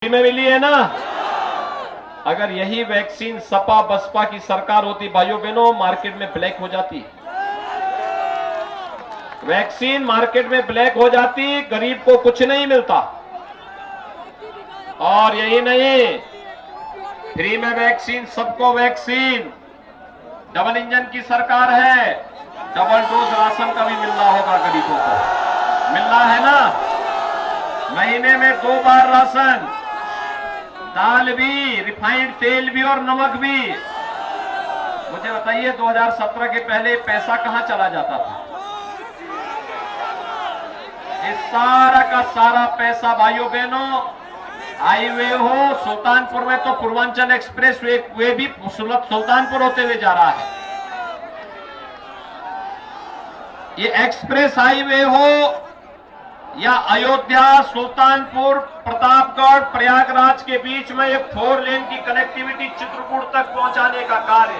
Free में मिली है ना। अगर यही वैक्सीन सपा बसपा की सरकार होती भाइयों बहनों, मार्केट में ब्लैक हो जाती, वैक्सीन मार्केट में ब्लैक हो जाती, गरीब को कुछ नहीं मिलता। और यही नहीं, फ्री में वैक्सीन, सबको वैक्सीन, डबल इंजन की सरकार है, डबल डोज राशन का भी मिलना होगा गरीबों को, मिलना है ना। महीने में 2 बार राशन, दाल भी, रिफाइंड तेल भी और नमक भी। मुझे बताइए 2017 के पहले पैसा कहां चला जाता था? इस सारा का सारा पैसा भाइयों बहनों, हाईवे हो, सुल्तानपुर में तो पूर्वांचल एक्सप्रेस वे भी सुल्तानपुर होते हुए जा रहा है। ये एक्सप्रेस हाईवे हो या अयोध्या, सुल्तानपुर, प्रतापगढ़, प्रयागराज के बीच में एक 4 लेन की कनेक्टिविटी चित्रकूट तक पहुंचाने का कार्य,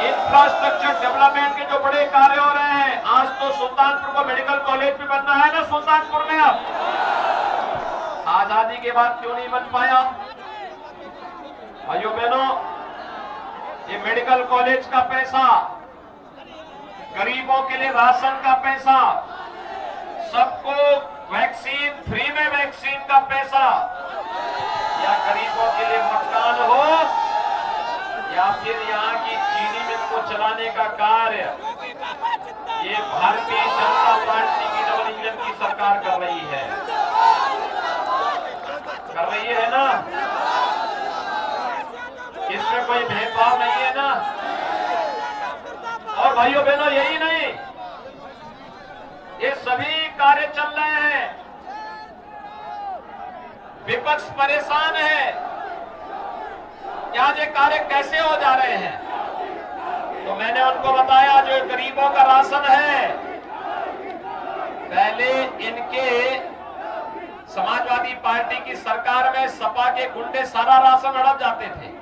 इंफ्रास्ट्रक्चर डेवलपमेंट के जो बड़े कार्य हो रहे हैं। आज तो सुल्तानपुर को मेडिकल कॉलेज भी बनना है ना सुल्तानपुर में। अब आजादी के बाद क्यों नहीं बन पाया भाइयों बहनों? ये मेडिकल कॉलेज का पैसा, गरीबों के लिए राशन का पैसा, सबको वैक्सीन, फ्री में वैक्सीन का पैसा, या गरीबों के लिए मकान हो, या फिर यहाँ की चीनी मिल को चलाने का कार्य, ये भारतीय जनता पार्टी की डबल इंजन की सरकार कर रही है, कर रही है ना। इसमें कोई भेदभाव नहीं है ना। और भाइयों बहनों यही नहीं, ये सभी कार्य चल रहे हैं, विपक्ष परेशान है कि आज ये कार्य कैसे हो जा रहे हैं। तो मैंने उनको बताया जो गरीबों का राशन है, पहले इनके समाजवादी पार्टी की सरकार में सपा के गुंडे सारा राशन हड़प जाते थे।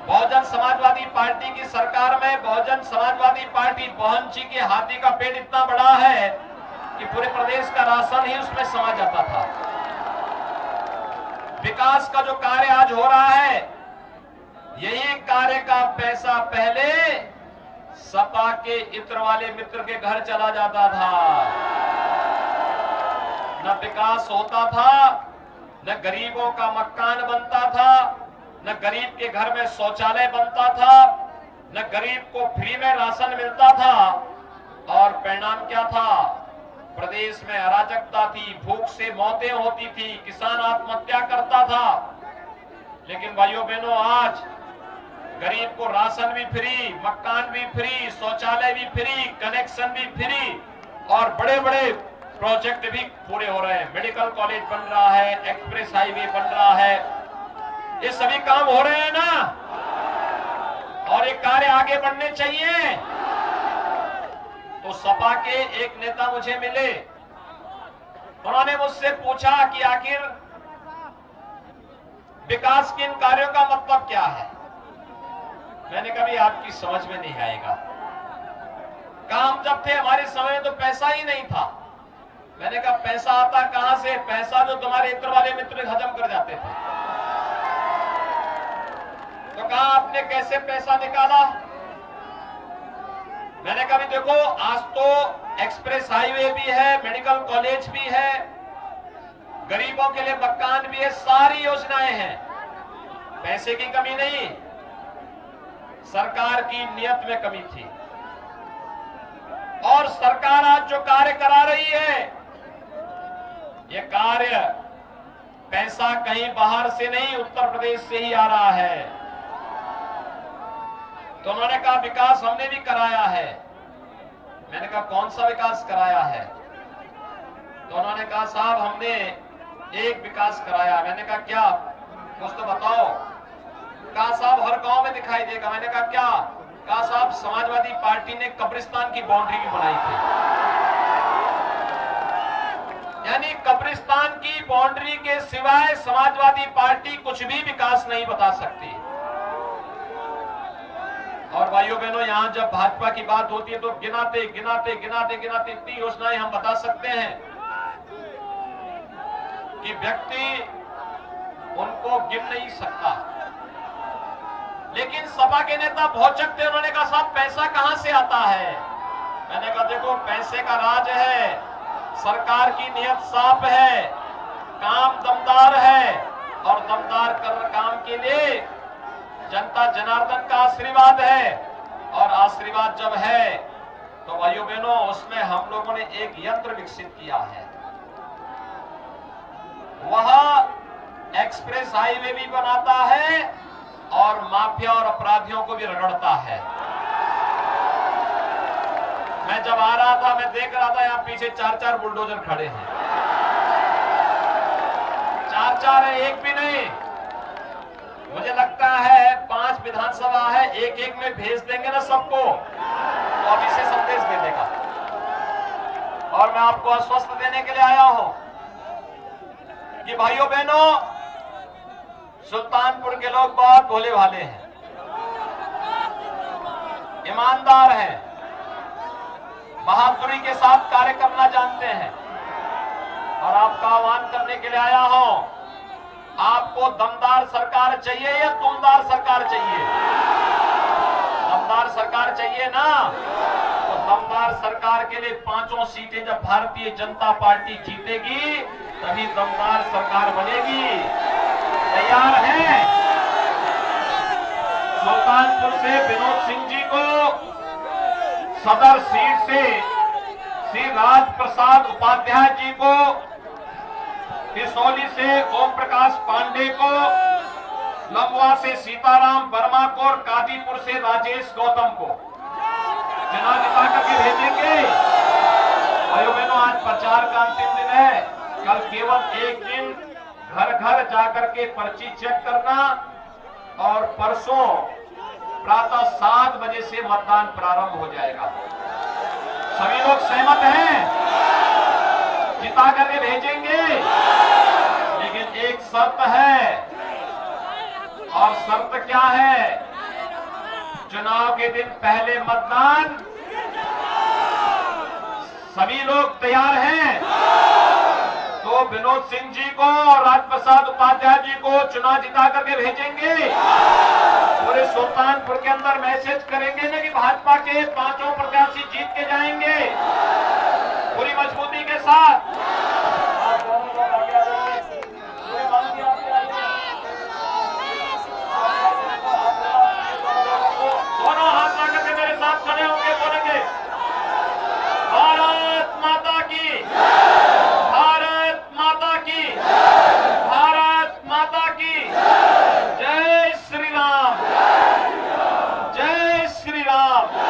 बहुजन समाजवादी पार्टी की सरकार में बहुजन समाजवादी पार्टी बहन जी के हाथी का पेड़ इतना बड़ा है कि पूरे प्रदेश का राशन ही उसमें समा जाता था। विकास का जो कार्य आज हो रहा है, यही कार्य का पैसा पहले सपा के इत्र वाले मित्र के घर चला जाता था। न विकास होता था, न गरीबों का मकान बनता था, न गरीब के घर में शौचालय बनता था, न गरीब को फ्री में राशन मिलता था। और परिणाम क्या था? प्रदेश में अराजकता थी, भूख से मौतें होती थी, किसान आत्महत्या करता था। लेकिन भाइयों बहनों, आज गरीब को राशन भी फ्री, मकान भी फ्री, शौचालय भी फ्री, कनेक्शन भी फ्री, और बड़े बड़े प्रोजेक्ट भी पूरे हो रहे हैं। मेडिकल कॉलेज बन रहा है, एक्सप्रेस हाईवे बन रहा है, ये सभी काम हो रहे हैं ना। और ये कार्य आगे बढ़ने चाहिए। तो सपा के एक नेता मुझे मिले, उन्होंने मुझसे पूछा कि आखिर विकास के इन कार्यों का मतलब क्या है। मैंने कहा आपकी समझ में नहीं आएगा, काम जब थे हमारे समय में तो पैसा ही नहीं था। मैंने कहा पैसा आता कहां से? पैसा जो तुम्हारे इत्र वाले मित्र हजम कर जाते थे। तो कहा आपने कैसे पैसा निकाला? मैंने कहा देखो, आज तो एक्सप्रेस हाईवे भी है, मेडिकल कॉलेज भी है, गरीबों के लिए मकान भी है, सारी योजनाएं हैं, पैसे की कमी नहीं, सरकार की नियत में कमी थी। और सरकार आज जो कार्य करा रही है, ये कार्य पैसा कहीं बाहर से नहीं, उत्तर प्रदेश से ही आ रहा है। तो उन्होंने कहा विकास हमने भी कराया है। मैंने कहा कौन सा विकास कराया है? तो उन्होंने कहा साहब हमने एक विकास कराया। मैंने कहा क्या? कुछ तो बताओ। कहा साहब हर गांव में दिखाई देगा। मैंने कहा क्या? कहा साहब समाजवादी पार्टी ने कब्रिस्तान की बाउंड्री भी बनाई थी। यानी कब्रिस्तान की बाउंड्री के सिवाय समाजवादी पार्टी कुछ भी विकास नहीं बता सकती। और भाइयों बहनों, यहां जब भाजपा की बात होती है तो गिनाते गिनाते गिनाते गिनाते इतनी योजनाएं हम बता सकते हैं। कि व्यक्ति उनको गिन नहीं सकता। लेकिन सपा के नेता भौचक थे, उन्होंने कहा साहब पैसा कहां से आता है। मैंने कहा देखो पैसे का राज है, सरकार की नीयत साफ है, काम दमदार है और दमदार काम के लिए जनता जनार्दन का आशीर्वाद है। और आशीर्वाद जब है तो भाइयों बहनों उसमें हम लोगों ने एक यंत्र विकसित किया है। वह एक्सप्रेस हाईवे भी बनाता है और माफिया और अपराधियों को भी रगड़ता है। मैं जब आ रहा था मैं देख रहा था यहां पीछे 4-4 बुलडोजर खड़े हैं। 4-4 है, एक भी नहीं। मुझे लगता है 5 विधानसभा है, एक में भेज देंगे ना सबको तो अब इसे संदेश दे देगा। और मैं आपको आश्वस्त देने के लिए आया हूं कि भाइयों बहनों सुल्तानपुर के लोग बहुत भोले भाले हैं, ईमानदार हैं, बहादुरी के साथ कार्य करना जानते हैं। और आपका आह्वान करने के लिए आया हूं, आपको दमदार सरकार चाहिए या तूमदार सरकार चाहिए? दमदार सरकार चाहिए ना, तो दमदार सरकार के लिए 5 सीटें जब भारतीय जनता पार्टी जीतेगी तभी दमदार सरकार बनेगी। तैयार हैं? सुल्तानपुर से विनोद सिंह जी को सदर सीट से श्री राज प्रसाद उपाध्याय जी को, किसौली से ओम प्रकाश पांडे को, लंबुआ से सीताराम वर्मा को और कादीपुर से राजेश गौतम को चुनाव जिता करके भेजेंगे। भाइयों बहनों आज प्रचार का अंतिम दिन है, कल केवल एक दिन घर घर जाकर के पर्ची चेक करना और परसों प्रातः 7 बजे से मतदान प्रारंभ हो जाएगा। सभी लोग सहमत हैं? जिता करके भेजेंगे, लेकिन एक शर्त है। और शर्त क्या है? चुनाव के दिन पहले मतदान। सभी लोग तैयार हैं? तो विनोद सिंह जी को और राजप्रसाद उपाध्याय जी को चुनाव जिता करके भेजेंगे। पूरे सुल्तानपुर के अंदर मैसेज करेंगे ना कि भाजपा के 5 प्रत्याशी जीत के जाएंगे पूरी मजबूती के साथ। दोनों हाथ ला करके मेरे साथ खड़े होंगे, बोलेंगे भारत माता की, भारत माता की, भारत माता की जय श्री राम, जय श्री राम।